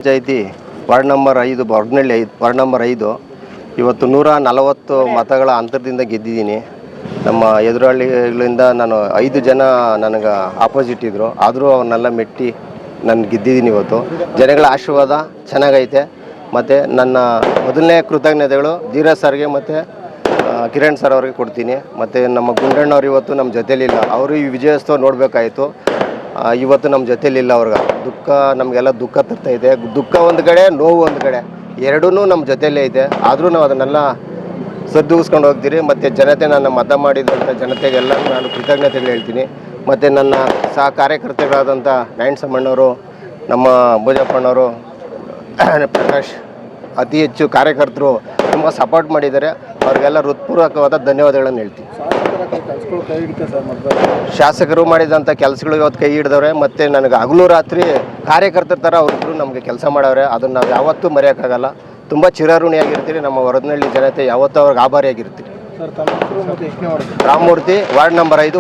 Panchayat ward number 5 ಹೊರಡ್ನಳ್ಳಿ ward number 5 ಇವತ್ತು 140 ಮತಗಳ ಅಂತರದಿಂದ ಗೆದ್ದಿದ್ದೀನಿ. ನಮ್ಮ ಎದುರಾಳಿಗಳಿಂದ ನಾನು 5 ಜನ ನನಗೆ ಆಪೋಸಿಟ್ ಇದ್ದರು, ಆದರೂ ಅವನ್ನೆಲ್ಲ ಮೆಟ್ಟಿ ನಾನು ಗೆದ್ದಿದ್ದೀನಿ. ಇವತ್ತು ಜನಗಳ ಆಶೀರ್ವಾದ ಚೆನ್ನಾಗೈತೆ. ಮತ್ತು ನನ್ನ ಮೊದಲನೇ ಕೃತಜ್ಞತೆಗಳು ಧೀರಜ್ ಸರ್ಗೆ ಮತ್ತು ಕಿರಣ್ ಸರ್ ಅವ್ರಿಗೆ ಕೊಡ್ತೀನಿ. ಮತ್ತು ನಮ್ಮ ಗುಂಡಣ್ಣವ್ರು ಇವತ್ತು ನಮ್ಮ ಜೊತೆಲಿಲ್ಲ, ಅವರು ಈ ವಿಜಯೋತ್ಸವ ನೋಡಬೇಕಾಯಿತು. ಇವತ್ತು ನಮ್ಮ ಜೊತೆಲಿಲ್ಲ. ಅವ್ರಿಗೆ ದುಃಖ, ನಮಗೆಲ್ಲ ದುಃಖ ತರ್ತಾಯಿದೆ. ದುಃಖ ಒಂದು ಕಡೆ, ನೋವು ಒಂದು ಕಡೆ, ಎರಡೂ ನಮ್ಮ ಜೊತೆಯಲ್ಲೇ ಐತೆ. ಆದರೂ ನಾವು ಅದನ್ನೆಲ್ಲ ಸರಿದೂಗಿಸ್ಕೊಂಡು ಹೋಗ್ತೀರಿ. ಮತ್ತು ಜನತೆ ನನ್ನ ಮತ ಮಾಡಿದಂಥ ಜನತೆಗೆಲ್ಲ ನಾನು ಕೃತಜ್ಞತೆಗಳು ಹೇಳ್ತೀನಿ. ಮತ್ತು ನನ್ನ ಸಹ ಕಾರ್ಯಕರ್ತರಾದಂಥ ನಾರಾಯಣಸ್ವಾಮಣ್ಣವರು, ನಮ್ಮ ಭೋಜಪ್ಪಣ್ಣವರು, ಪ್ರಕಾಶ್, ಅತಿ ಹೆಚ್ಚು ಕಾರ್ಯಕರ್ತರು ತುಂಬ ಸಪೋರ್ಟ್ ಮಾಡಿದ್ದಾರೆ. ಅವ್ರಿಗೆಲ್ಲ ಹೃತ್ಪೂರ್ವಕವಾದ ಧನ್ಯವಾದಗಳನ್ನು ಹೇಳ್ತೀನಿ. ಶಾಸಕರು ಮಾಡಿದಂಥ ಕೆಲಸಗಳು ಇವತ್ತು ಕೈ ಹಿಡಿದವ್ರೆ. ಮತ್ತು ನನಗೆ ಹಗಲು ರಾತ್ರಿ ಕಾರ್ಯಕರ್ತರ ಥರ ಅವರಿಬ್ಬರು ನಮಗೆ ಕೆಲಸ ಮಾಡವ್ರೆ. ಅದನ್ನು ನಾವು ಯಾವತ್ತೂ ಮರೆಯೋಕ್ಕಾಗಲ್ಲ. ತುಂಬ ಚಿರಋಣಿಯಾಗಿರ್ತೀರಿ. ನಮ್ಮ ಹೊರದನಹಳ್ಳಿ ಜನತೆ ಯಾವತ್ತೂ ಅವ್ರಿಗೆ ಆಭಾರಿಯಾಗಿರ್ತೀರಿ. Ramamurthy, ward number 5